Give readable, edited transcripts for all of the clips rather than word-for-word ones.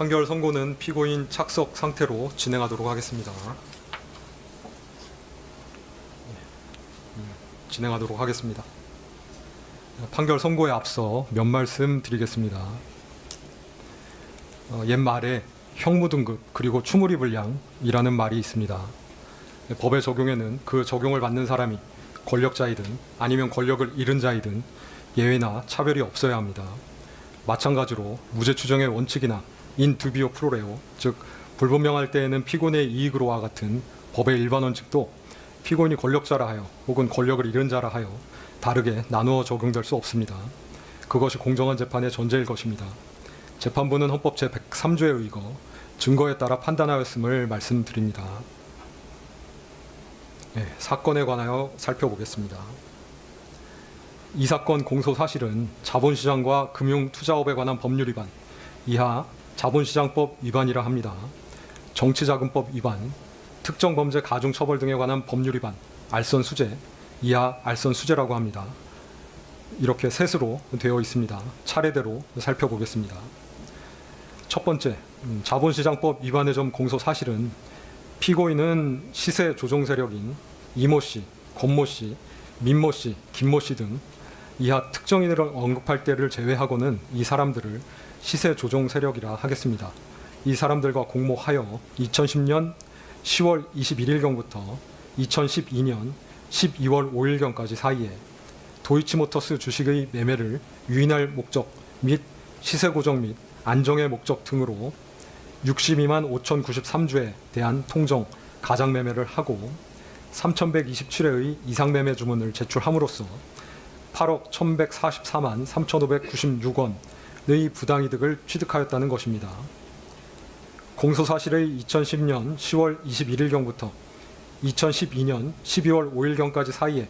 판결 선고는 피고인 착석 상태로 진행하도록 하겠습니다. 진행하도록 하겠습니다. 판결 선고에 앞서 몇 말씀 드리겠습니다. 옛말에 형무등급 그리고 추무리불량이라는 말이 있습니다. 법의 적용에는 그 적용을 받는 사람이 권력자이든 아니면 권력을 잃은 자이든 예외나 차별이 없어야 합니다. 마찬가지로 무죄 추정의 원칙이나 인 두비오 프로레오, 즉 불분명할 때에는 피고인의 이익으로와 같은 법의 일반 원칙도 피고인이 권력자라 하여 혹은 권력을 잃은 자라 하여 다르게 나누어 적용될 수 없습니다. 그것이 공정한 재판의 전제일 것입니다. 재판부는 헌법 제103조에 의거 증거에 따라 판단하였음을 말씀드립니다. 사건에 관하여 살펴보겠습니다. 이 사건 공소 사실은 자본시장과 금융투자업에 관한 법률 위반, 이하 자본시장법 위반이라 합니다. 정치자금법 위반, 특정범죄 가중처벌 등에 관한 법률 위반, 알선수재, 이하 알선수재라고 합니다. 이렇게 셋으로 되어 있습니다. 차례대로 살펴보겠습니다. 첫 번째, 자본시장법 위반의 점 공소 사실은 피고인은 시세 조종 세력인 이모 씨, 권모 씨, 민모 씨, 김모 씨 등 이하 특정인을 언급할 때를 제외하고는 이 사람들을 시세 조종 세력이라 하겠습니다. 이 사람들과 공모하여 2010년 10월 21일경부터 2012년 12월 5일경까지 사이에 도이치모터스 주식의 매매를 유인할 목적 및 시세 고정 및 안정의 목적 등으로 62만 5,093주에 대한 통정 가장 매매를 하고 3,127회의 이상 매매 주문을 제출함으로써 8억 1,144만 3,596원의 부당이득을 취득하였다는 것입니다. 공소사실의 2010년 10월 21일경부터 2012년 12월 5일경까지 사이에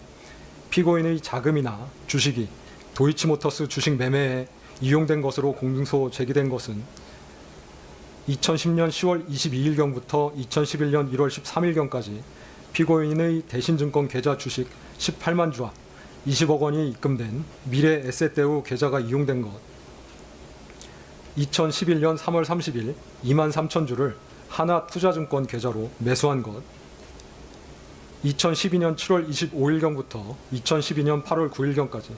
피고인의 자금이나 주식이 도이치모터스 주식 매매에 이용된 것으로 공소 제기된 것은 2010년 10월 22일경부터 2011년 1월 13일경까지 피고인의 대신증권 계좌 주식 18만 주와 20억 원이 입금된 미래 에셋대우 계좌가 이용된 것, 2011년 3월 30일 2만 3천 주를 하나투자증권 계좌로 매수한 것, 2012년 7월 25일경부터 2012년 8월 9일경까지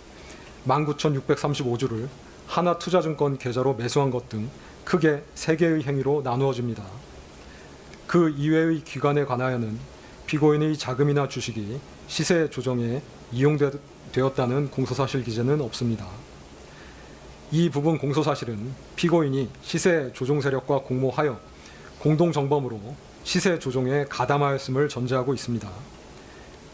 19,635주를 하나투자증권 계좌로 매수한 것 등 크게 3개의 행위로 나누어집니다. 그 이외의 기관에 관하여는 피고인의 자금이나 주식이 시세 조정에 이용되었다는 공소사실 기재는 없습니다. 이 부분 공소사실은 피고인이 시세 조종 세력과 공모하여 공동정범으로 시세 조종에 가담하였음을 전제하고 있습니다.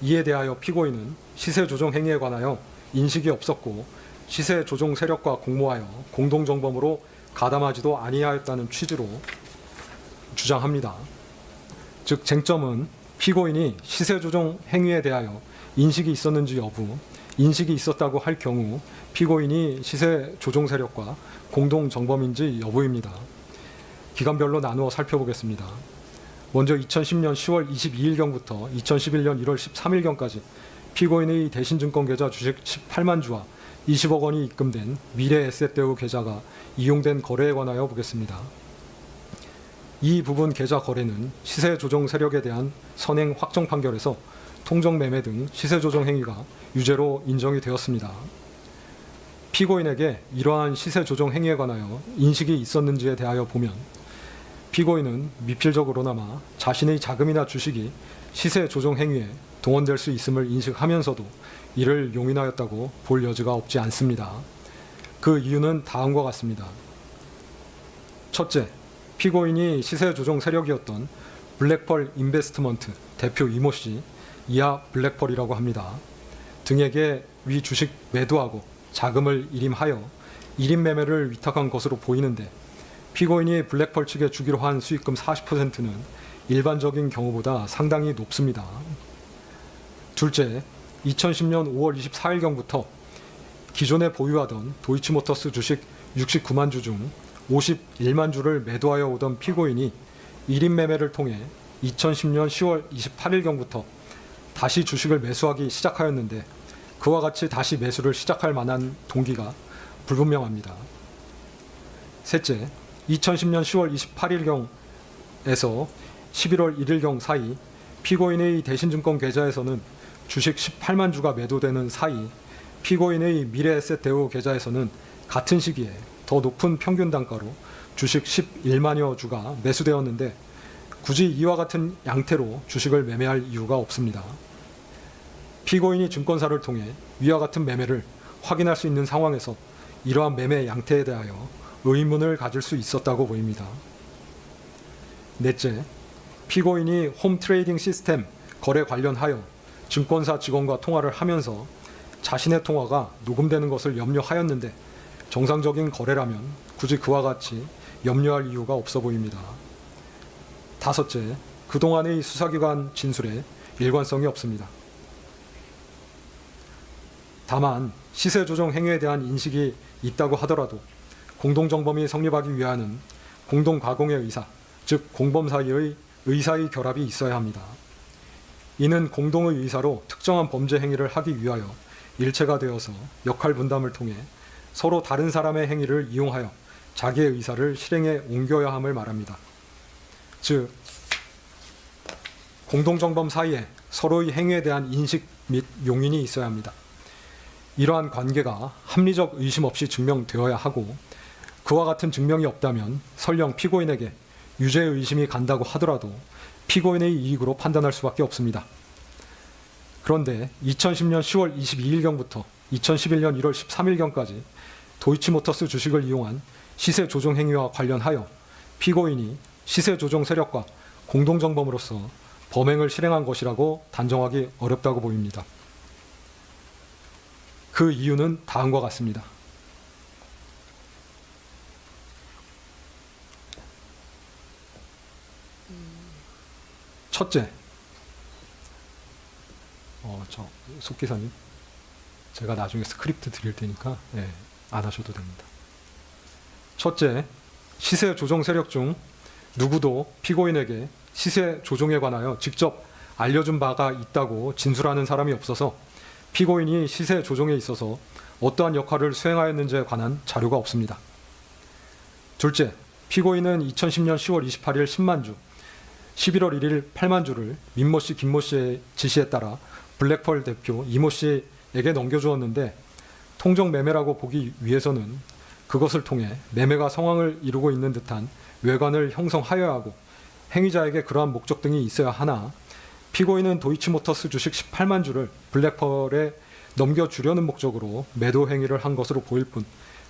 이에 대하여 피고인은 시세 조종 행위에 관하여 인식이 없었고 시세 조종 세력과 공모하여 공동정범으로 가담하지도 아니하였다는 취지로 주장합니다. 즉 쟁점은 피고인이 시세 조종 행위에 대하여 인식이 있었는지 여부, 인식이 있었다고 할 경우 피고인이 시세 조종 세력과 공동 정범인지 여부입니다. 기간별로 나누어 살펴보겠습니다. 먼저 2010년 10월 22일경부터 2011년 1월 13일경까지 피고인의 대신증권 계좌 주식 18만 주와 20억 원이 입금된 미래 에셋대우 계좌가 이용된 거래에 관하여 보겠습니다. 이 부분 계좌 거래는 시세 조종 세력에 대한 선행 확정 판결에서 통정 매매 등 시세 조종 행위가 유죄로 인정이 되었습니다. 피고인에게 이러한 시세 조종 행위에 관하여 인식이 있었는지에 대하여 보면 피고인은 미필적으로나마 자신의 자금이나 주식이 시세 조종 행위에 동원될 수 있음을 인식하면서도 이를 용인하였다고 볼 여지가 없지 않습니다. 그 이유는 다음과 같습니다. 첫째, 피고인이 시세 조종 세력이었던 블랙펄 인베스트먼트 대표 이모 씨, 이하 블랙펄이라고 합니다. 등에게 위 주식 매도하고 자금을 일임하여 일임 매매를 위탁한 것으로 보이는데 피고인이 블랙펄 측에 주기로 한 수익금 40%는 일반적인 경우보다 상당히 높습니다. 둘째, 2010년 5월 24일경부터 기존에 보유하던 도이치모터스 주식 69만 주 중 51만 주를 매도하여 오던 피고인이 일임 매매를 통해 2010년 10월 28일경부터 다시 주식을 매수하기 시작하였는데 그와 같이 다시 매수를 시작할 만한 동기가 불분명합니다. 셋째, 2010년 10월 28일경에서 11월 1일경 사이 피고인의 대신증권 계좌에서는 주식 18만 주가 매도되는 사이 피고인의 미래에셋 대우 계좌에서는 같은 시기에 더 높은 평균 단가로 주식 11만여 주가 매수되었는데 굳이 이와 같은 양태로 주식을 매매할 이유가 없습니다. 피고인이 증권사를 통해 위와 같은 매매를 확인할 수 있는 상황에서 이러한 매매 양태에 대하여 의문을 가질 수 있었다고 보입니다. 넷째, 피고인이 홈 트레이딩 시스템 거래 관련하여 증권사 직원과 통화를 하면서 자신의 통화가 녹음되는 것을 염려하였는데 정상적인 거래라면 굳이 그와 같이 염려할 이유가 없어 보입니다. 다섯째, 그동안의 수사기관 진술에 일관성이 없습니다. 다만 시세 조정 행위에 대한 인식이 있다고 하더라도 공동정범이 성립하기 위하여는 공동가공의 의사, 즉 공범 사이의 의사의 결합이 있어야 합니다. 이는 공동의 의사로 특정한 범죄 행위를 하기 위하여 일체가 되어서 역할 분담을 통해 서로 다른 사람의 행위를 이용하여 자기의 의사를 실행에 옮겨야 함을 말합니다. 즉, 공동정범 사이에 서로의 행위에 대한 인식 및 용인이 있어야 합니다. 이러한 관계가 합리적 의심 없이 증명되어야 하고 그와 같은 증명이 없다면 설령 피고인에게 유죄 의심이 간다고 하더라도 피고인의 이익으로 판단할 수밖에 없습니다. 그런데 2010년 10월 22일경부터 2011년 1월 13일경까지 도이치모터스 주식을 이용한 시세 조종 행위와 관련하여 피고인이 시세 조종 세력과 공동정범으로서 범행을 실행한 것이라고 단정하기 어렵다고 보입니다. 그 이유는 다음과 같습니다. 첫째, 속기사님, 제가 나중에 스크립트 드릴 테니까 안 하셔도 됩니다. 첫째, 시세 조정 세력 중 누구도 피고인에게 시세 조종에 관하여 직접 알려준 바가 있다고 진술하는 사람이 없어서 피고인이 시세 조종에 있어서 어떠한 역할을 수행하였는지에 관한 자료가 없습니다. 둘째, 피고인은 2010년 10월 28일 10만 주, 11월 1일 8만 주를 민모 씨, 김모 씨의 지시에 따라 블랙펄 대표 이모 씨에게 넘겨주었는데 통정 매매라고 보기 위해서는 그것을 통해 매매가 성황을 이루고 있는 듯한 외관을 형성하여야 하고 행위자에게 그러한 목적 등이 있어야 하나 피고인은 도이치모터스 주식 18만 주를 블랙펄에 넘겨주려는 목적으로 매도 행위를 한 것으로 보일 뿐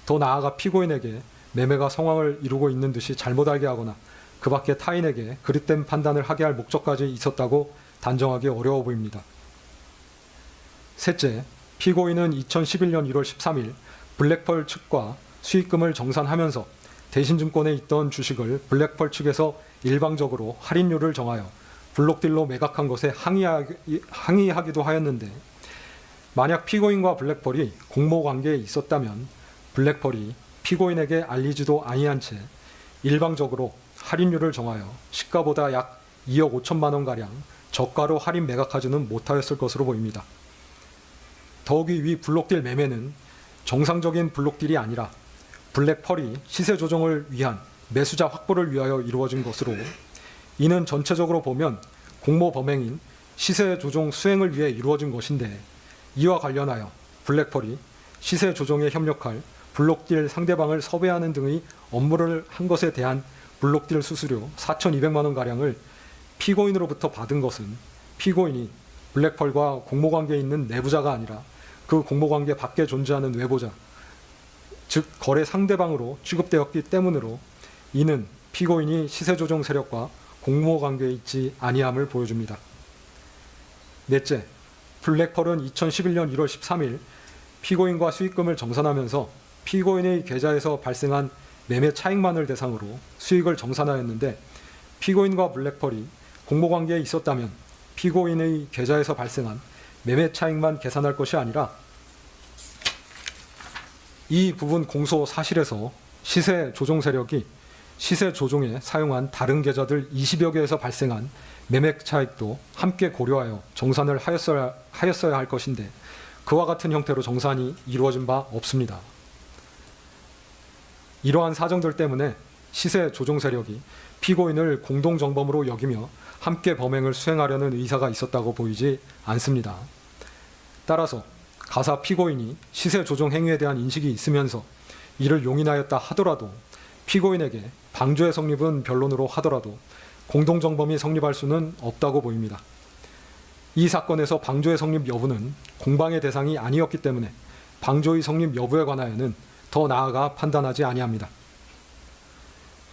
더 나아가 피고인에게 매매가 성황을 이루고 있는 듯이 잘못 알게 하거나 그 밖에 타인에게 그릇된 판단을 하게 할 목적까지 있었다고 단정하기 어려워 보입니다. 셋째, 피고인은 2011년 1월 13일 블랙펄 측과 수익금을 정산하면서 대신증권에 있던 주식을 블랙펄 측에서 일방적으로 할인율을 정하여 블록딜로 매각한 것에 항의하기도 하였는데 만약 피고인과 블랙펄이 공모관계에 있었다면 블랙펄이 피고인에게 알리지도 아니한 채 일방적으로 할인율을 정하여 시가보다 약 2억 5천만 원가량 저가로 할인 매각하지는 못하였을 것으로 보입니다. 더욱이 위 블록딜 매매는 정상적인 블록딜이 아니라 블랙펄이 시세 조정을 위한 매수자 확보를 위하여 이루어진 것으로 이는 전체적으로 보면 공모 범행인 시세 조종 수행을 위해 이루어진 것인데 이와 관련하여 블랙펄이 시세 조정에 협력할 블록딜 상대방을 섭외하는 등의 업무를 한 것에 대한 블록딜 수수료 4,200만 원가량을 피고인으로부터 받은 것은 피고인이 블랙펄과 공모관계에 있는 내부자가 아니라 그 공모관계 밖에 존재하는 외보자, 즉 거래 상대방으로 취급되었기 때문으로 이는 피고인이 시세조정 세력과 공모관계에 있지 아니함을 보여줍니다. 넷째, 블랙펄은 2011년 1월 13일 피고인과 수익금을 정산하면서 피고인의 계좌에서 발생한 매매 차익만을 대상으로 수익을 정산하였는데 피고인과 블랙펄이 공모관계에 있었다면 피고인의 계좌에서 발생한 매매 차익만 계산할 것이 아니라 이 부분 공소 사실에서 시세 조종 세력이 시세 조종에 사용한 다른 계좌들 20여 개에서 발생한 매매 차익도 함께 고려하여 정산을 하였어야 할 것인데 그와 같은 형태로 정산이 이루어진 바 없습니다. 이러한 사정들 때문에 시세 조종 세력이 피고인을 공동정범으로 여기며 함께 범행을 수행하려는 의사가 있었다고 보이지 않습니다. 따라서 가사 피고인이 시세 조종 행위에 대한 인식이 있으면서 이를 용인하였다 하더라도 피고인에게 방조의 성립은 변론으로 하더라도 공동정범이 성립할 수는 없다고 보입니다. 이 사건에서 방조의 성립 여부는 공방의 대상이 아니었기 때문에 방조의 성립 여부에 관하여는 더 나아가 판단하지 아니합니다.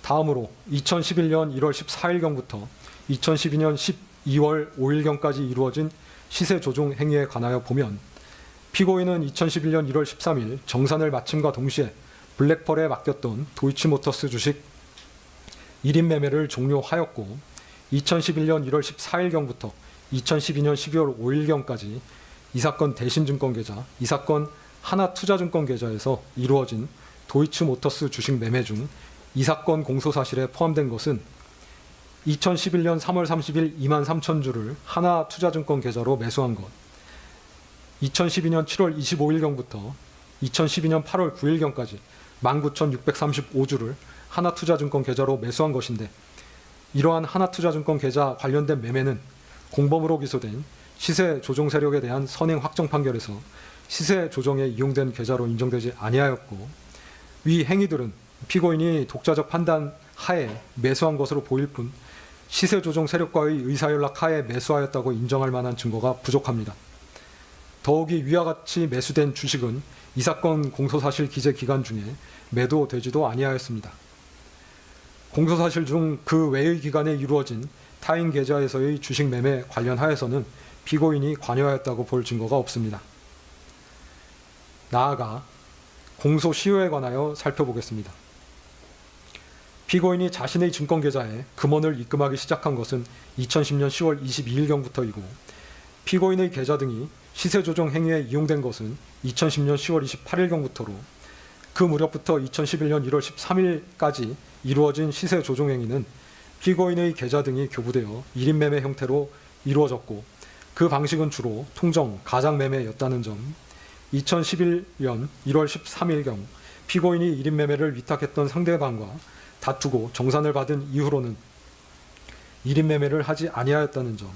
다음으로 2011년 1월 14일경부터 2012년 12월 5일경까지 이루어진 시세 조종 행위에 관하여 보면 피고인은 2011년 1월 13일 정산을 마침과 동시에 블랙펄에 맡겼던 도이치모터스 주식 1인 매매를 종료하였고 2011년 1월 14일경부터 2012년 12월 5일경까지 이 사건 대신증권 계좌, 이 사건 하나투자증권 계좌에서 이루어진 도이치모터스 주식 매매 중 이 사건 공소사실에 포함된 것은 2011년 3월 30일 23,000주를 하나투자증권 계좌로 매수한 것, 2012년 7월 25일경부터 2012년 8월 9일경까지 19,635주를 하나투자증권 계좌로 매수한 것인데, 이러한 하나투자증권 계좌 관련된 매매는 공범으로 기소된 시세 조종 세력에 대한 선행 확정 판결에서 시세 조정에 이용된 계좌로 인정되지 아니하였고, 위 행위들은 피고인이 독자적 판단 하에 매수한 것으로 보일 뿐 시세 조종 세력과의 의사연락 하에 매수하였다고 인정할 만한 증거가 부족합니다. 더욱이 위와 같이 매수된 주식은 이 사건 공소사실 기재 기간 중에 매도되지도 아니하였습니다. 공소사실 중 그 외의 기간에 이루어진 타인 계좌에서의 주식 매매 관련하여서는 피고인이 관여하였다고 볼 증거가 없습니다. 나아가 공소시효에 관하여 살펴보겠습니다. 피고인이 자신의 증권계좌에 금원을 입금하기 시작한 것은 2010년 10월 22일경부터이고 피고인의 계좌 등이 시세조정 행위에 이용된 것은 2010년 10월 28일경부터로 그 무렵부터 2011년 1월 13일까지 이루어진 시세조정 행위는 피고인의 계좌 등이 교부되어 1인 매매 형태로 이루어졌고 그 방식은 주로 통정, 가장매매였다는 점, 2011년 1월 13일경 피고인이 1인 매매를 위탁했던 상대방과 다투고 정산을 받은 이후로는 1인 매매를 하지 아니하였다는 점,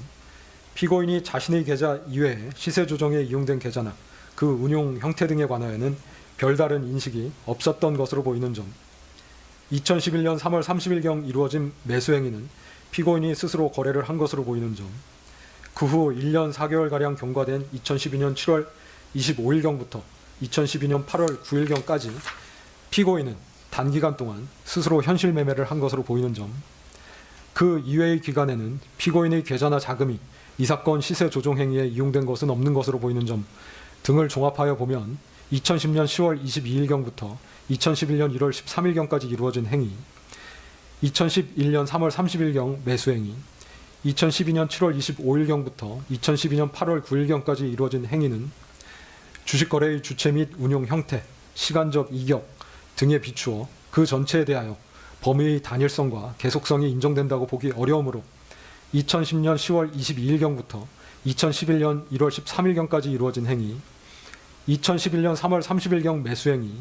피고인이 자신의 계좌 이외에 시세 조정에 이용된 계좌나 그 운용 형태 등에 관하여는 별다른 인식이 없었던 것으로 보이는 점, 2011년 3월 30일경 이루어진 매수 행위는 피고인이 스스로 거래를 한 것으로 보이는 점, 그 후 1년 4개월가량 경과된 2012년 7월 25일경부터 2012년 8월 9일경까지 피고인은 단기간 동안 스스로 현실 매매를 한 것으로 보이는 점, 그 이외의 기간에는 피고인의 계좌나 자금이 이 사건 시세 조종 행위에 이용된 것은 없는 것으로 보이는 점 등을 종합하여 보면 2010년 10월 22일경부터 2011년 1월 13일경까지 이루어진 행위, 2011년 3월 30일경 매수 행위, 2012년 7월 25일경부터 2012년 8월 9일경까지 이루어진 행위는 주식거래의 주체 및 운용 형태, 시간적 이격 등에 비추어 그 전체에 대하여 범위의 단일성과 계속성이 인정된다고 보기 어려우므로 2010년 10월 22일경부터 2011년 1월 13일경까지 이루어진 행위, 2011년 3월 30일경 매수 행위,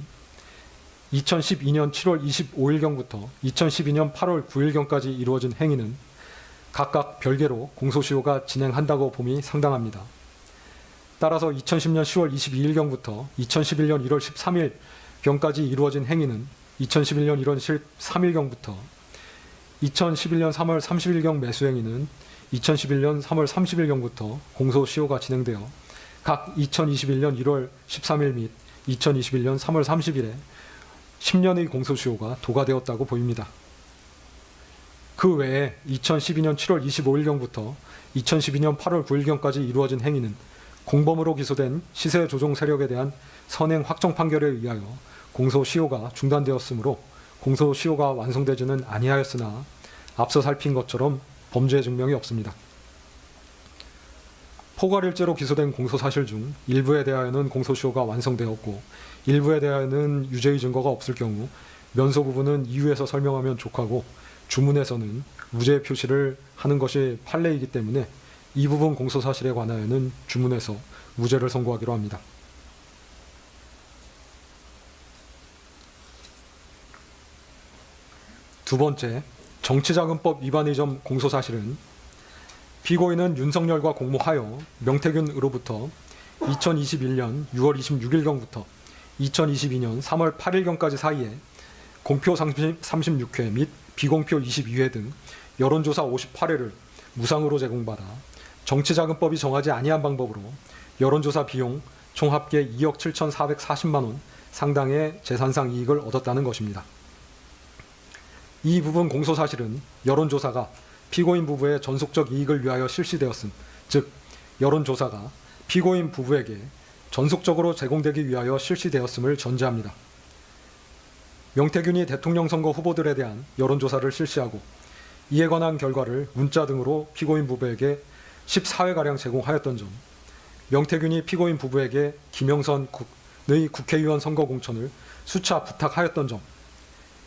2012년 7월 25일경부터 2012년 8월 9일경까지 이루어진 행위는 각각 별개로 공소시효가 진행한다고 봄이 상당합니다. 따라서 2010년 10월 22일경부터 2011년 1월 13일경까지 이루어진 행위는 2011년 1월 13일경부터 2011년 3월 30일경 매수 행위는 2011년 3월 30일경부터 공소시효가 진행되어 각 2021년 1월 13일 및 2021년 3월 30일에 10년의 공소시효가 도과되었다고 보입니다. 그 외에 2012년 7월 25일경부터 2012년 8월 9일경까지 이루어진 행위는 공범으로 기소된 시세 조종 세력에 대한 선행 확정 판결에 의하여 공소시효가 중단되었으므로 공소시효가 완성되지는 아니하였으나 앞서 살핀 것처럼 범죄 증명이 없습니다. 포괄일죄로 기소된 공소사실 중 일부에 대하여는 공소시효가 완성되었고 일부에 대하여는 유죄의 증거가 없을 경우 면소 부분은 이유에서 설명하면 족하고 주문에서는 무죄 표시를 하는 것이 판례이기 때문에 이 부분 공소사실에 관하여는 주문에서 무죄를 선고하기로 합니다. 두 번째, 정치자금법 위반의 점 공소사실은 피고인은 윤석열과 공모하여 명태균으로부터 2021년 6월 26일경부터 2022년 3월 8일경까지 사이에 공표 36회 및 비공표 22회 등 여론조사 58회를 무상으로 제공받아 정치자금법이 정하지 아니한 방법으로 여론조사 비용 총 합계 2억 7,440만 원 상당의 재산상 이익을 얻었다는 것입니다. 이 부분 공소사실은 여론조사가 피고인 부부의 전속적 이익을 위하여 실시되었음, 즉 여론조사가 피고인 부부에게 전속적으로 제공되기 위하여 실시되었음을 전제합니다. 명태균이 대통령 선거 후보들에 대한 여론조사를 실시하고 이에 관한 결과를 문자 등으로 피고인 부부에게 14회가량 제공하였던 점, 명태균이 피고인 부부에게 김영선의 국회의원 선거 공천을 수차 부탁하였던 점,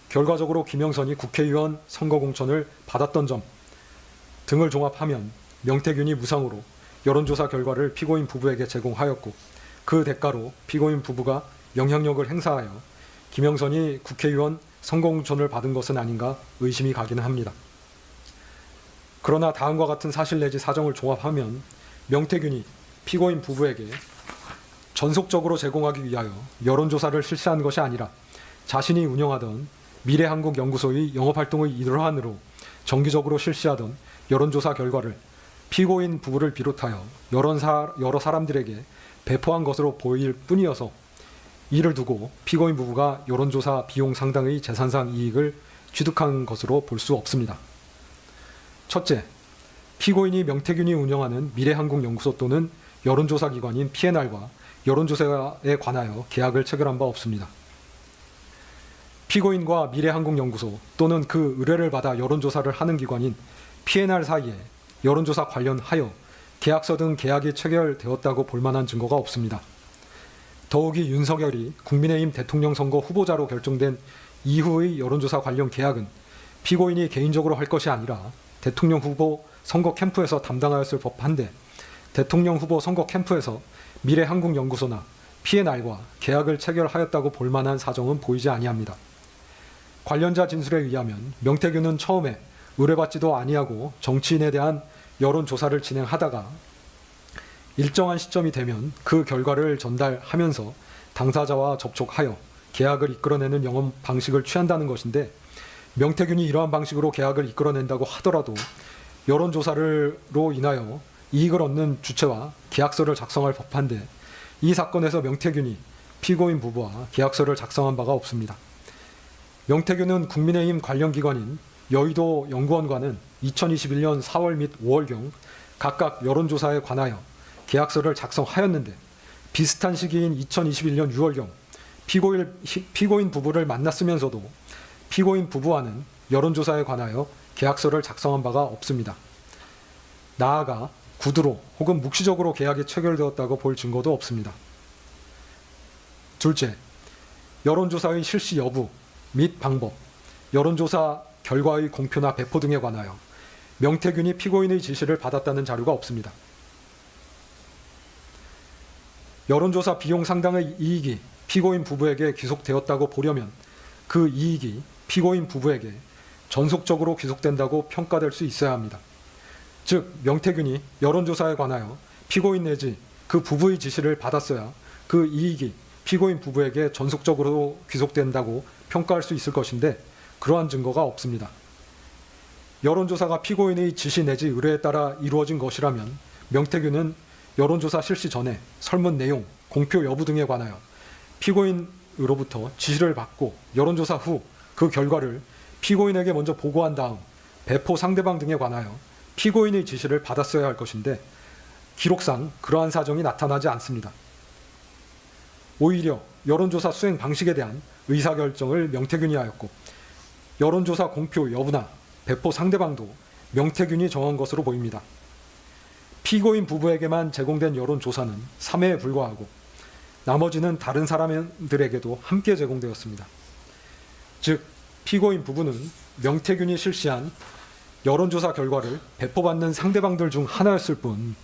결과적으로 김영선이 국회의원 선거 공천을 받았던 점 등을 종합하면 명태균이 무상으로 여론조사 결과를 피고인 부부에게 제공하였고 그 대가로 피고인 부부가 영향력을 행사하여 김영선이 국회의원 선거 공천을 받은 것은 아닌가 의심이 가기는 합니다. 그러나 다음과 같은 사실 내지 사정을 종합하면 명태균이 피고인 부부에게 전속적으로 제공하기 위하여 여론조사를 실시한 것이 아니라 자신이 운영하던 미래한국연구소의 영업활동의 일환으로 정기적으로 실시하던 여론조사 결과를 피고인 부부를 비롯하여 여러 사람들에게 배포한 것으로 보일 뿐이어서 이를 두고 피고인 부부가 여론조사 비용 상당의 재산상 이익을 취득한 것으로 볼 수 없습니다. 첫째, 피고인이 명태균이 운영하는 미래한국연구소 또는 여론조사 기관인 P&R과 여론조사에 관하여 계약을 체결한 바 없습니다. 피고인과 미래한국연구소 또는 그 의뢰를 받아 여론조사를 하는 기관인 P&R 사이에 여론조사 관련하여 계약서 등 계약이 체결되었다고 볼 만한 증거가 없습니다. 더욱이 윤석열이 국민의힘 대통령 선거 후보자로 결정된 이후의 여론조사 관련 계약은 피고인이 개인적으로 할 것이 아니라 대통령 후보 선거 캠프에서 담당하였을 법한데 대통령 후보 선거 캠프에서 미래한국연구소나 P&R과 계약을 체결하였다고 볼 만한 사정은 보이지 아니합니다. 관련자 진술에 의하면 명태균은 처음에 의뢰받지도 아니하고 정치인에 대한 여론조사를 진행하다가 일정한 시점이 되면 그 결과를 전달하면서 당사자와 접촉하여 계약을 이끌어내는 영업 방식을 취한다는 것인데 명태균이 이러한 방식으로 계약을 이끌어낸다고 하더라도 여론조사로 인하여 이익을 얻는 주체와 계약서를 작성할 법한데 이 사건에서 명태균이 피고인 부부와 계약서를 작성한 바가 없습니다. 명태균은 국민의힘 관련 기관인 여의도 연구원과는 2021년 4월 및 5월경 각각 여론조사에 관하여 계약서를 작성하였는데 비슷한 시기인 2021년 6월경 피고인 부부를 만났으면서도 피고인 부부와는 여론조사에 관하여 계약서를 작성한 바가 없습니다. 나아가 구두로 혹은 묵시적으로 계약이 체결되었다고 볼 증거도 없습니다. 둘째, 여론조사의 실시 여부 및 방법, 여론조사 결과의 공표나 배포 등에 관하여 명태균이 피고인의 지시를 받았다는 자료가 없습니다. 여론조사 비용 상당의 이익이 피고인 부부에게 귀속되었다고 보려면 그 이익이 피고인 부부에게 전속적으로 귀속된다고 평가될 수 있어야 합니다. 즉 명태균이 여론조사에 관하여 피고인 내지 그 부부의 지시를 받았어야 그 이익이 피고인 부부에게 전속적으로 귀속된다고 평가할 수 있을 것인데 그러한 증거가 없습니다. 여론조사가 피고인의 지시 내지 의뢰에 따라 이루어진 것이라면 명태균은 여론조사 실시 전에 설문 내용, 공표 여부 등에 관하여 피고인으로부터 지시를 받고 여론조사 후 그 결과를 피고인에게 먼저 보고한 다음 배포 상대방 등에 관하여 피고인의 지시를 받았어야 할 것인데 기록상 그러한 사정이 나타나지 않습니다. 오히려 여론조사 수행 방식에 대한 의사결정을 명태균이 하였고 여론조사 공표 여부나 배포 상대방도 명태균이 정한 것으로 보입니다. 피고인 부부에게만 제공된 여론조사는 3회에 불과하고 나머지는 다른 사람들에게도 함께 제공되었습니다. 즉 피고인 부부는 명태균이 실시한 여론조사 결과를 배포받는 상대방들 중 하나였을 뿐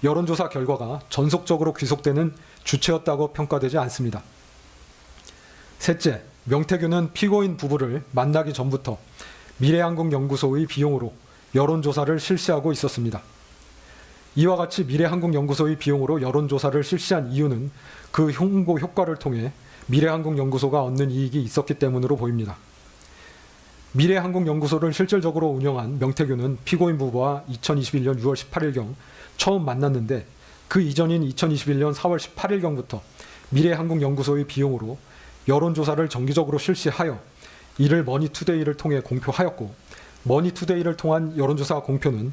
여론조사 결과가 전속적으로 귀속되는 주체였다고 평가되지 않습니다. 셋째, 명태균은 피고인 부부를 만나기 전부터 미래한국연구소의 비용으로 여론조사를 실시하고 있었습니다. 이와 같이 미래한국연구소의 비용으로 여론조사를 실시한 이유는 그 홍보 효과를 통해 미래한국연구소가 얻는 이익이 있었기 때문으로 보입니다. 미래한국연구소를 실질적으로 운영한 명태균은 피고인 부부와 2021년 6월 18일경 처음 만났는데 그 이전인 2021년 4월 18일경부터 미래한국연구소의 비용으로 여론조사를 정기적으로 실시하여 이를 머니투데이를 통해 공표하였고, 머니투데이를 통한 여론조사 공표는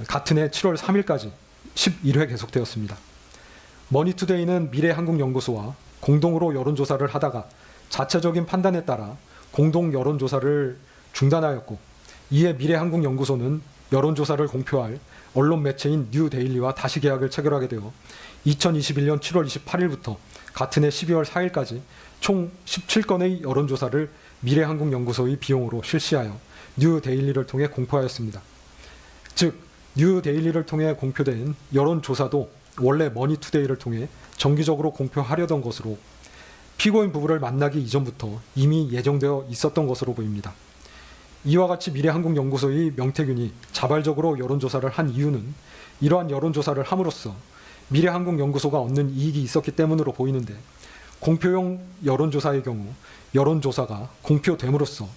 같은 해 7월 3일까지 11회 계속되었습니다. 머니투데이는 미래한국연구소와 공동으로 여론조사를 하다가 자체적인 판단에 따라 공동 여론조사를 중단하였고, 이에 미래한국연구소는 여론조사를 공표할 언론 매체인 뉴데일리와 다시 계약을 체결하게 되어 2021년 7월 28일부터 같은 해 12월 4일까지 총 17건의 여론조사를 미래한국연구소의 비용으로 실시하여 뉴데일리를 통해 공표하였습니다. 즉, 뉴데일리를 통해 공표된 여론조사도 원래 머니투데이를 통해 정기적으로 공표하려던 것으로 피고인 부부를 만나기 이전부터 이미 예정되어 있었던 것으로 보입니다. 이와 같이 미래한국연구소의 명태균이 자발적으로 여론조사를 한 이유는 이러한 여론조사를 함으로써 미래한국연구소가 얻는 이익이 있었기 때문으로 보이는데, 공표용 여론조사의 경우 여론조사가 공표됨으로써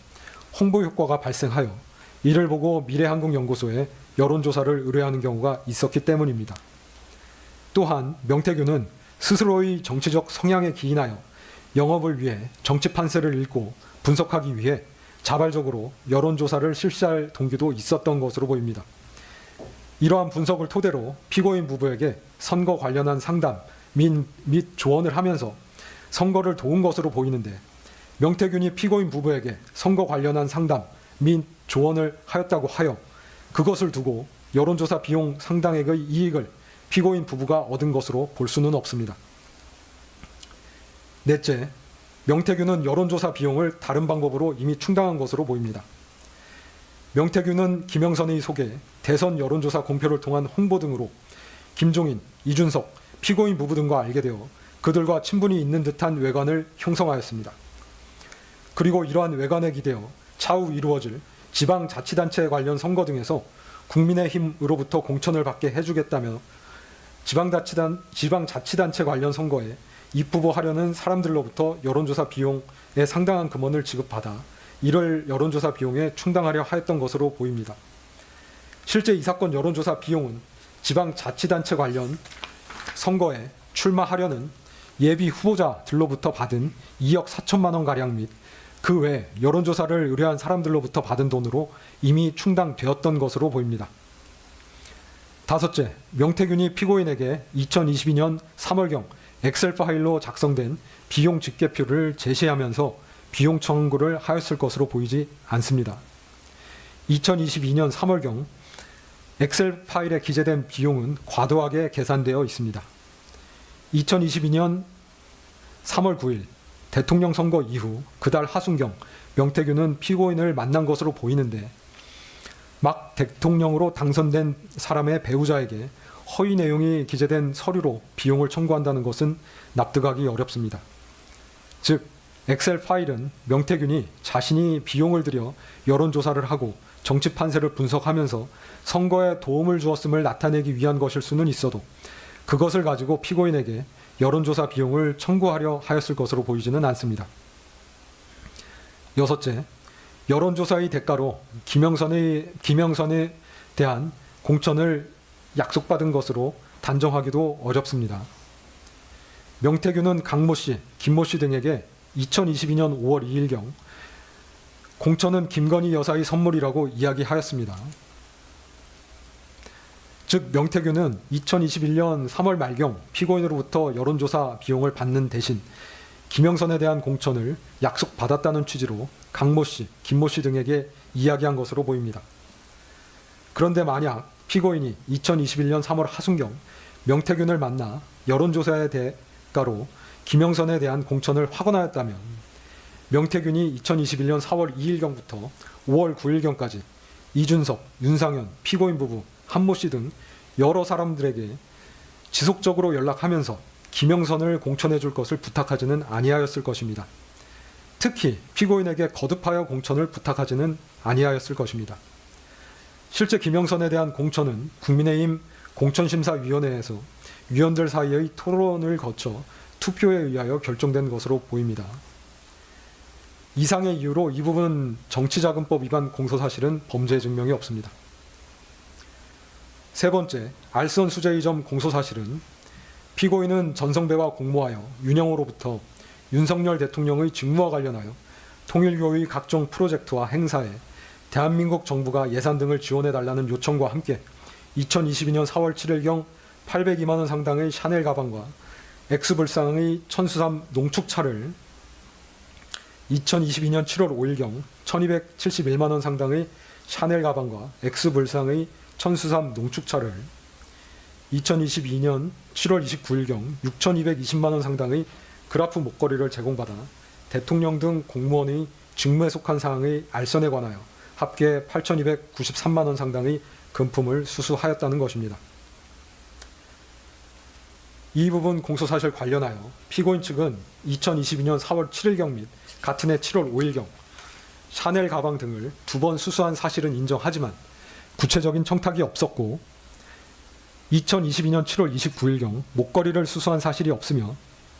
홍보 효과가 발생하여 이를 보고 미래한국연구소에 여론조사를 의뢰하는 경우가 있었기 때문입니다. 또한 명태균은 스스로의 정치적 성향에 기인하여 영업을 위해 정치 판세를 읽고 분석하기 위해 자발적으로 여론조사를 실시할 동기도 있었던 것으로 보입니다. 이러한 분석을 토대로 피고인 부부에게 선거 관련한 상담 및 조언을 하면서 선거를 도운 것으로 보이는데, 명태균이 피고인 부부에게 선거 관련한 상담 및 조언을 하였다고 하여 그것을 두고 여론조사 비용 상당액의 이익을 피고인 부부가 얻은 것으로 볼 수는 없습니다. 넷째, 명태균은 여론조사 비용을 다른 방법으로 이미 충당한 것으로 보입니다. 명태균은 김영선의 소개, 대선 여론조사 공표를 통한 홍보 등으로 김종인, 이준석, 피고인 부부 등과 알게 되어 그들과 친분이 있는 듯한 외관을 형성하였습니다. 그리고 이러한 외관에 기대어 차후 이루어질 지방자치단체 관련 선거 등에서 국민의힘으로부터 공천을 받게 해주겠다며 지방자치단체 관련 선거에 입후보하려는 사람들로부터 여론조사 비용에 상당한 금원을 지급받아 이를 여론조사 비용에 충당하려 하였던 것으로 보입니다. 실제 이 사건 여론조사 비용은 지방자치단체 관련 선거에 출마하려는 예비 후보자들로부터 받은 2억 4천만 원가량 및 그 외 여론조사를 의뢰한 사람들로부터 받은 돈으로 이미 충당되었던 것으로 보입니다. 다섯째, 명태균이 피고인에게 2022년 3월경 엑셀 파일로 작성된 비용 집계표를 제시하면서 비용 청구를 하였을 것으로 보이지 않습니다. 2022년 3월경 엑셀 파일에 기재된 비용은 과도하게 계산되어 있습니다. 2022년 3월 9일 대통령 선거 이후 그달 하순경 명태균은 피고인을 만난 것으로 보이는데, 막 대통령으로 당선된 사람의 배우자에게 허위 내용이 기재된 서류로 비용을 청구한다는 것은 납득하기 어렵습니다. 즉, 엑셀 파일은 명태균이 자신이 비용을 들여 여론조사를 하고 정치 판세를 분석하면서 선거에 도움을 주었음을 나타내기 위한 것일 수는 있어도 그것을 가지고 피고인에게 여론조사 비용을 청구하려 하였을 것으로 보이지는 않습니다. 여섯째, 여론조사의 대가로 김영선에 대한 공천을 약속받은 것으로 단정하기도 어렵습니다. 명태균은 강모 씨, 김모 씨 등에게 2022년 5월 2일경 공천은 김건희 여사의 선물이라고 이야기하였습니다. 즉, 명태균은 2021년 3월 말경 피고인으로부터 여론조사 비용을 받는 대신 김영선에 대한 공천을 약속받았다는 취지로 강모 씨, 김모 씨 등에게 이야기한 것으로 보입니다. 그런데 만약 피고인이 2021년 3월 하순경 명태균을 만나 여론조사의 대가로 김영선에 대한 공천을 확언하였다면, 명태균이 2021년 4월 2일경부터 5월 9일경까지 이준석, 윤상현, 피고인 부부, 한모 씨 등 여러 사람들에게 지속적으로 연락하면서 김영선을 공천해 줄 것을 부탁하지는 아니하였을 것입니다. 특히 피고인에게 거듭하여 공천을 부탁하지는 아니하였을 것입니다. 실제 김영선에 대한 공천은 국민의힘 공천심사위원회에서 위원들 사이의 토론을 거쳐 투표에 의하여 결정된 것으로 보입니다. 이상의 이유로 이 부분 정치자금법 위반 공소사실은 범죄 증명이 없습니다. 세 번째, 알선 수재의 점 공소사실은 피고인은 전성배와 공모하여 윤영호로부터 윤석열 대통령의 직무와 관련하여 통일교의 각종 프로젝트와 행사에 대한민국 정부가 예산 등을 지원해달라는 요청과 함께 2022년 4월 7일경 802만 원 상당의 샤넬 가방과 엑스불상의 천수삼 농축차를 2022년 7월 5일경 1271만 원 상당의 샤넬 가방과 엑스불상의 천수삼 농축차를 2022년 7월 29일경 6220만 원 상당의 그라프 목걸이를 제공받아 대통령 등 공무원의 직무에 속한 사항의 알선에 관하여 합계 8,293만 원 상당의 금품을 수수하였다는 것입니다. 이 부분 공소사실 관련하여 피고인 측은 2022년 4월 7일경 및 같은 해 7월 5일경 샤넬 가방 등을 2번 수수한 사실은 인정하지만 구체적인 청탁이 없었고 2022년 7월 29일경 목걸이를 수수한 사실이 없으며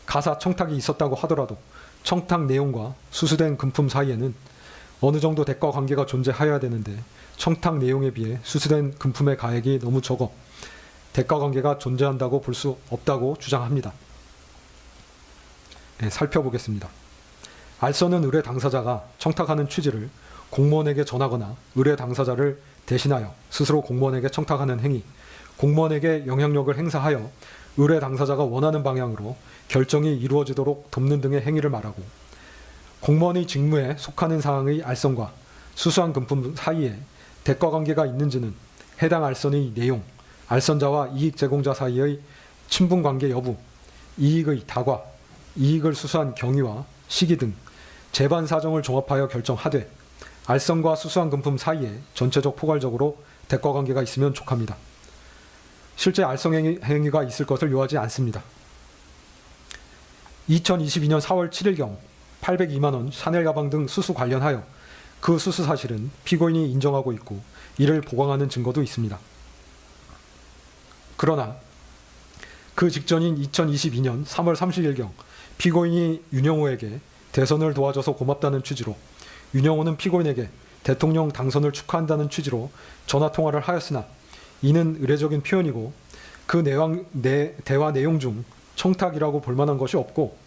가사 청탁이 있었다고 하더라도 청탁 내용과 수수된 금품 사이에는 어느 정도 대가 관계가 존재하여야 되는데 청탁 내용에 비해 수수된 금품의 가액이 너무 적어 대가 관계가 존재한다고 볼 수 없다고 주장합니다. 네, 살펴보겠습니다. 알선은 의뢰 당사자가 청탁하는 취지를 공무원에게 전하거나 의뢰 당사자를 대신하여 스스로 공무원에게 청탁하는 행위, 공무원에게 영향력을 행사하여 의뢰 당사자가 원하는 방향으로 결정이 이루어지도록 돕는 등의 행위를 말하고 공무원의 직무에 속하는 사항의 알선과 수수한 금품 사이에 대가 관계가 있는지는 해당 알선의 내용, 알선자와 이익 제공자 사이의 친분 관계 여부, 이익의 다과, 이익을 수수한 경위와 시기 등 재반 사정을 종합하여 결정하되 알선과 수수한 금품 사이에 전체적 포괄적으로 대가 관계가 있으면 족합니다. 실제 알선 행위가 있을 것을 요하지 않습니다. 2022년 4월 7일경 802만 원 샤넬 가방 등 수수 관련하여 그 수수 사실은 피고인이 인정하고 있고 이를 보강하는 증거도 있습니다. 그러나 그 직전인 2022년 3월 30일경 피고인이 윤영호에게 대선을 도와줘서 고맙다는 취지로 윤영호는 피고인에게 대통령 당선을 축하한다는 취지로 전화통화를 하였으나 이는 의례적인 표현이고 그 대화 내용 중 청탁이라고 볼 만한 것이 없고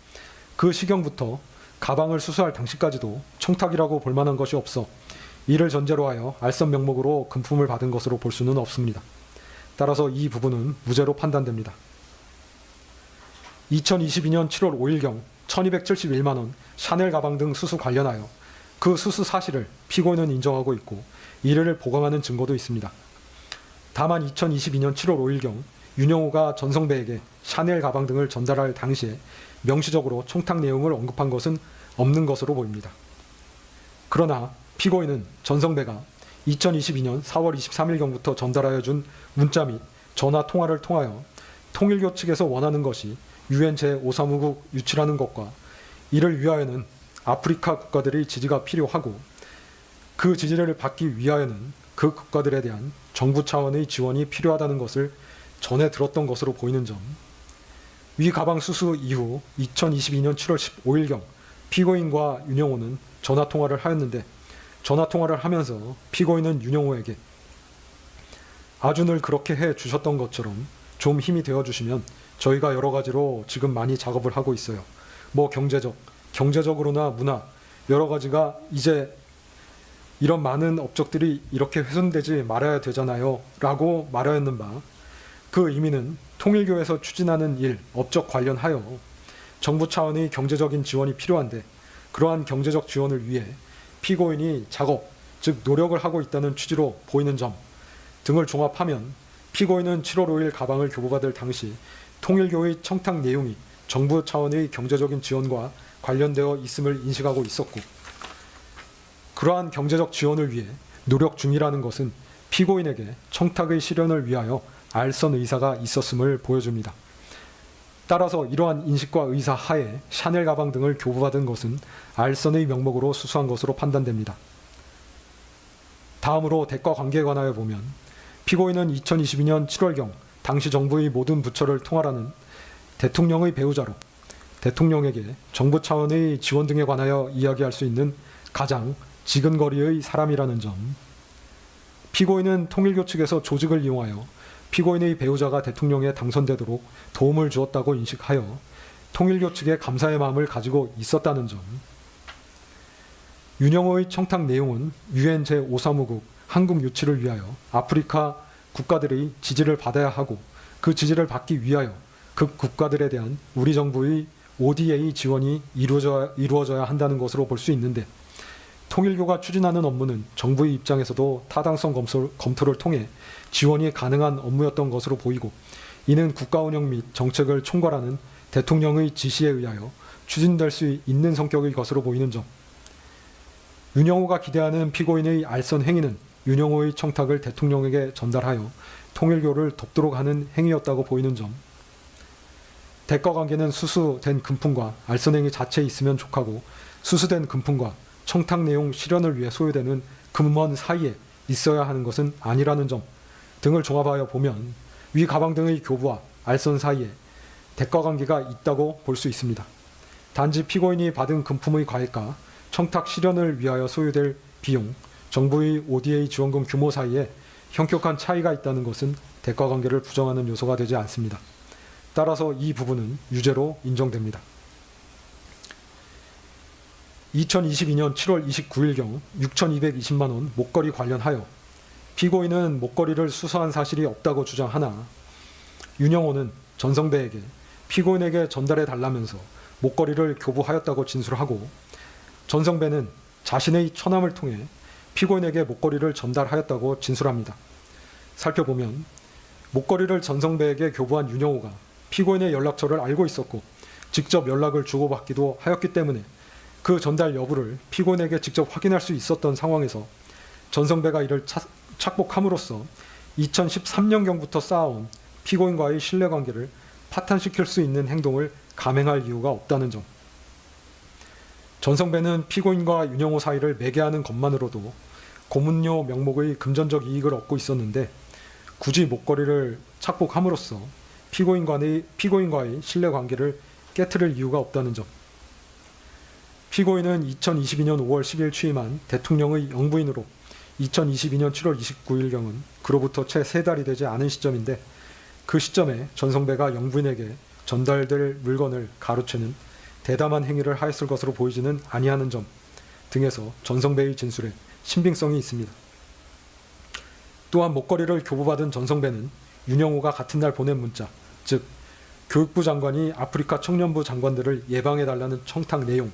그 시경부터 가방을 수수할 당시까지도 청탁이라고 볼 만한 것이 없어 이를 전제로 하여 알선 명목으로 금품을 받은 것으로 볼 수는 없습니다. 따라서 이 부분은 무죄로 판단됩니다. 2022년 7월 5일경 1271만 원 샤넬 가방 등 수수 관련하여 그 수수 사실을 피고인은 인정하고 있고 이를 보강하는 증거도 있습니다. 다만 2022년 7월 5일경 윤영호가 전성배에게 샤넬 가방 등을 전달할 당시에 명시적으로 청탁 내용을 언급한 것은 없는 것으로 보입니다. 그러나 피고인은 전성배가 2022년 4월 23일경부터 전달하여 준 문자 및 전화 통화를 통하여 통일교 측에서 원하는 것이 UN 제5사무국 유치라는 것과 이를 위하여는 아프리카 국가들의 지지가 필요하고 그 지지를 받기 위하여는 그 국가들에 대한 정부 차원의 지원이 필요하다는 것을 전해 들었던 것으로 보이는 점, 위 가방 수수 이후 2022년 7월 15일경 피고인과 윤영호는 전화통화를 하였는데 전화통화를 하면서 피고인은 윤영호에게 아주 늘 그렇게 해 주셨던 것처럼 좀 힘이 되어주시면 저희가 여러 가지로 지금 많이 작업을 하고 있어요. 뭐 경제적으로나 문화 여러 가지가 이제 이런 많은 업적들이 이렇게 훼손되지 말아야 되잖아요 라고 말하였는 바 그 의미는 통일교에서 추진하는 일, 업적 관련하여 정부 차원의 경제적인 지원이 필요한데 그러한 경제적 지원을 위해 피고인이 작업, 즉 노력을 하고 있다는 취지로 보이는 점 등을 종합하면 피고인은 7월 5일 가방을 교부받을 당시 통일교의 청탁 내용이 정부 차원의 경제적인 지원과 관련되어 있음을 인식하고 있었고 그러한 경제적 지원을 위해 노력 중이라는 것은 피고인에게 청탁의 실현을 위하여 알선 의사가 있었음을 보여줍니다. 따라서 이러한 인식과 의사 하에 샤넬 가방 등을 교부받은 것은 알선의 명목으로 수수한 것으로 판단됩니다. 다음으로 대가 관계에 관하여 보면 피고인은 2022년 7월경 당시 정부의 모든 부처를 통할하는 대통령의 배우자로 대통령에게 정부 차원의 지원 등에 관하여 이야기할 수 있는 가장 지근거리의 사람이라는 점, 피고인은 통일교 측에서 조직을 이용하여 피고인의 배우자가 대통령에 당선되도록 도움을 주었다고 인식하여 통일교 측에 감사의 마음을 가지고 있었다는 점, 윤영호의 청탁 내용은 UN 제5사무국 한국 유치를 위하여 아프리카 국가들의 지지를 받아야 하고 그 지지를 받기 위하여 그 국가들에 대한 우리 정부의 ODA 지원이 이루어져야 한다는 것으로 볼 수 있는데, 통일교가 추진하는 업무는 정부의 입장에서도 타당성 검토를 통해 지원이 가능한 업무였던 것으로 보이고, 이는 국가운영 및 정책을 총괄하는 대통령의 지시에 의하여 추진될 수 있는 성격의 것으로 보이는 점, 윤영호가 기대하는 피고인의 알선 행위는 윤영호의 청탁을 대통령에게 전달하여 통일교를 돕도록 하는 행위였다고 보이는 점, 대가관계는 수수된 금품과 알선 행위 자체에 있으면 족하고 수수된 금품과 청탁 내용 실현을 위해 소요되는 금원 사이에 있어야 하는 것은 아니라는 점 등을 종합하여 보면 위 가방 등의 교부와 알선 사이에 대가관계가 있다고 볼 수 있습니다. 단지 피고인이 받은 금품의 과액과 청탁 실현을 위하여 소요될 비용, 정부의 ODA 지원금 규모 사이에 현격한 차이가 있다는 것은 대가관계를 부정하는 요소가 되지 않습니다. 따라서 이 부분은 유죄로 인정됩니다. 2022년 7월 29일경 6,220만 원 목걸이 관련하여 피고인은 목걸이를 수수한 사실이 없다고 주장하나, 윤영호는 전성배에게 피고인에게 전달해 달라면서 목걸이를 교부하였다고 진술하고, 전성배는 자신의 처남을 통해 피고인에게 목걸이를 전달하였다고 진술합니다. 살펴보면 목걸이를 전성배에게 교부한 윤영호가 피고인의 연락처를 알고 있었고 직접 연락을 주고받기도 하였기 때문에 그 전달 여부를 피고인에게 직접 확인할 수 있었던 상황에서 전성배가 이를 착복함으로써 2013년경부터 쌓아온 피고인과의 신뢰관계를 파탄시킬 수 있는 행동을 감행할 이유가 없다는 점, 전성배는 피고인과 윤영호 사이를 매개하는 것만으로도 고문료 명목의 금전적 이익을 얻고 있었는데 굳이 목걸이를 착복함으로써 피고인과의 신뢰관계를 깨트릴 이유가 없다는 점, 피고인은 2022년 5월 10일 취임한 대통령의 영부인으로 2022년 7월 29일경은 그로부터 채 3달이 되지 않은 시점인데, 그 시점에 전성배가 영부인에게 전달될 물건을 가로채는 대담한 행위를 하였을 것으로 보이지는 아니하는 점 등에서 전성배의 진술에 신빙성이 있습니다. 또한 목걸이를 교부받은 전성배는 윤영호가 같은 날 보낸 문자, 즉 교육부 장관이 아프리카 청년부 장관들을 예방해달라는 청탁 내용을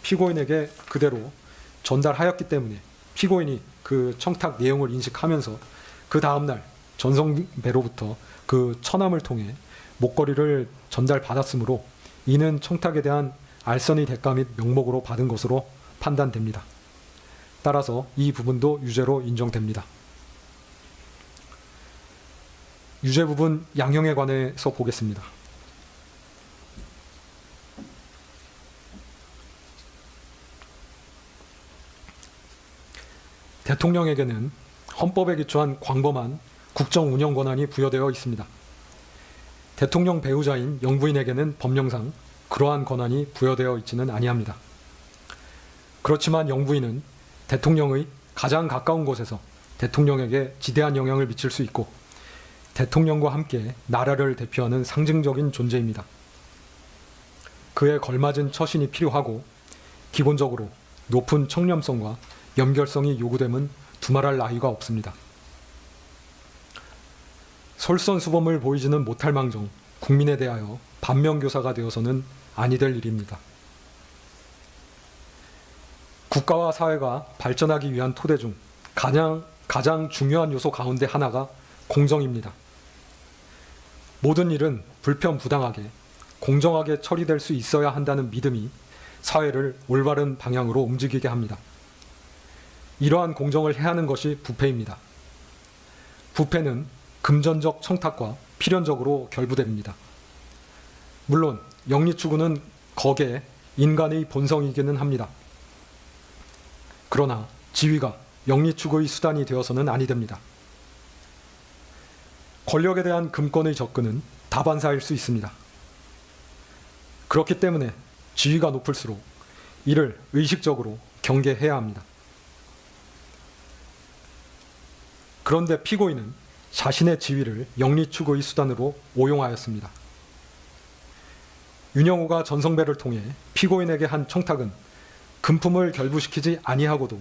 피고인에게 그대로 전달하였기 때문에 피고인이 그 청탁 내용을 인식하면서 그 다음날 전성배로부터 그 처남을 통해 목걸이를 전달받았으므로 이는 청탁에 대한 알선의 대가 및 명목으로 받은 것으로 판단됩니다. 따라서 이 부분도 유죄로 인정됩니다. 유죄 부분 양형에 관해서 보겠습니다. 대통령에게는 헌법에 기초한 광범한 국정 운영 권한이 부여되어 있습니다. 대통령 배우자인 영부인에게는 법령상 그러한 권한이 부여되어 있지는 아니합니다. 그렇지만 영부인은 대통령의 가장 가까운 곳에서 대통령에게 지대한 영향을 미칠 수 있고 대통령과 함께 나라를 대표하는 상징적인 존재입니다. 그에 걸맞은 처신이 필요하고 기본적으로 높은 청렴성과 연결성이 요구됨은 두말할 나위가 없습니다. 솔선수범을 보이지는 못할 망정 국민에 대하여 반면교사가 되어서는 아니 될 일입니다. 국가와 사회가 발전하기 위한 토대 중 가장 중요한 요소 가운데 하나가 공정입니다. 모든 일은 불편부당하게 공정하게 처리될 수 있어야 한다는 믿음이 사회를 올바른 방향으로 움직이게 합니다. 이러한 공정을 해하는 것이 부패입니다. 부패는 금전적 청탁과 필연적으로 결부됩니다. 물론 영리추구는 거기에 인간의 본성이기는 합니다. 그러나 지위가 영리추구의 수단이 되어서는 아니 됩니다. 권력에 대한 금권의 접근은 다반사일 수 있습니다. 그렇기 때문에 지위가 높을수록 이를 의식적으로 경계해야 합니다. 그런데 피고인은 자신의 지위를 영리추구의 수단으로 오용하였습니다. 윤영호가 전성배를 통해 피고인에게 한 청탁은 금품을 결부시키지 아니하고도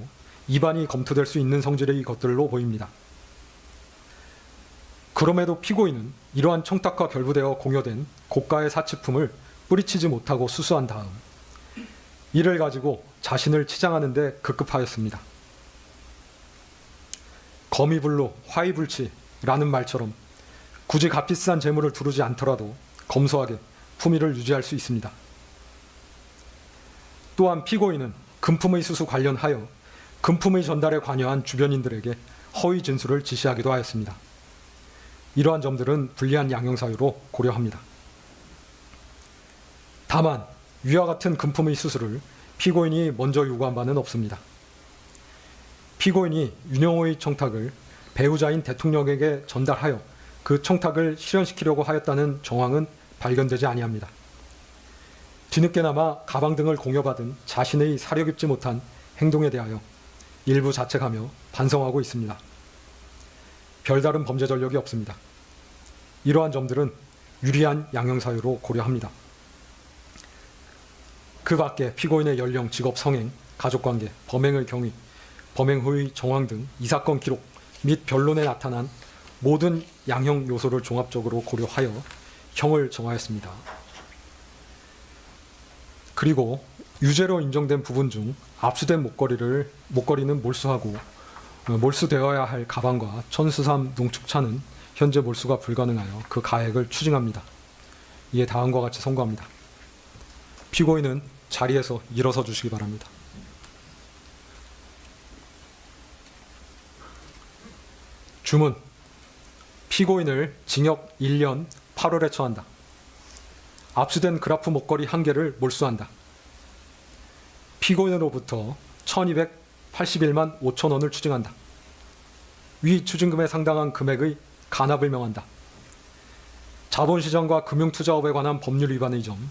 입안이 검토될 수 있는 성질의 것들로 보입니다. 그럼에도 피고인은 이러한 청탁과 결부되어 공여된 고가의 사치품을 뿌리치지 못하고 수수한 다음 이를 가지고 자신을 치장하는 데 급급하였습니다. 거미불로 화이불치라는 말처럼 굳이 값비싼 재물을 두르지 않더라도 검소하게 품위를 유지할 수 있습니다. 또한 피고인은 금품의 수수 관련하여 금품의 전달에 관여한 주변인들에게 허위 진술을 지시하기도 하였습니다. 이러한 점들은 불리한 양형사유로 고려합니다. 다만 위와 같은 금품의 수수를 피고인이 먼저 요구한 바는 없습니다. 피고인이 윤영호의 청탁을 배우자인 대통령에게 전달하여 그 청탁을 실현시키려고 하였다는 정황은 발견되지 아니합니다. 뒤늦게나마 가방 등을 공여받은 자신의 사려 깊지 못한 행동에 대하여 일부 자책하며 반성하고 있습니다. 별다른 범죄 전력이 없습니다. 이러한 점들은 유리한 양형사유로 고려합니다. 그 밖에 피고인의 연령, 직업, 성행, 가족관계, 범행의 경위, 범행 후의 정황 등 이 사건 기록 및 변론에 나타난 모든 양형 요소를 종합적으로 고려하여 형을 정하였습니다. 그리고 유죄로 인정된 부분 중 압수된 목걸이는 몰수하고 몰수되어야 할 가방과 천수삼 농축차는 현재 몰수가 불가능하여 그 가액을 추징합니다. 이에 다음과 같이 선고합니다. 피고인은 자리에서 일어서 주시기 바랍니다. 주문. 피고인을 징역 1년 8월에 처한다. 압수된 그라프 목걸이 1개를 몰수한다. 피고인으로부터 1281만 5천 원을 추징한다. 위 추징금에 상당한 금액의 간합을 명한다. 자본시장과 금융투자업에 관한 법률 위반의 점,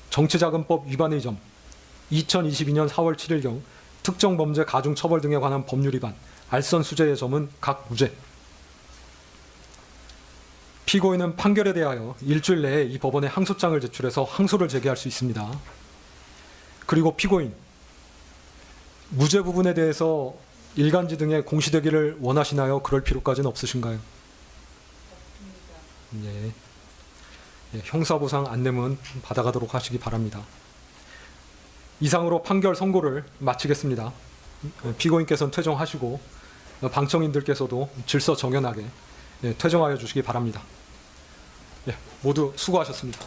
정치자금법 위반의 점, 2022년 4월 7일경 특정범죄 가중처벌 등에 관한 법률 위반, 알선 수재의 점은 각 무죄. 피고인은 판결에 대하여 일주일 내에 이 법원에 항소장을 제출해서 항소를 제기할 수 있습니다. 그리고 피고인, 무죄 부분에 대해서 일간지 등에 공시되기를 원하시나요? 그럴 필요까지는 없으신가요? 예. 예, 형사보상 안내문 받아가도록 하시기 바랍니다. 이상으로 판결 선고를 마치겠습니다. 피고인께서는 퇴정하시고 방청인들께서도 질서 정연하게 퇴정하여 주시기 바랍니다. 예, 모두 수고하셨습니다.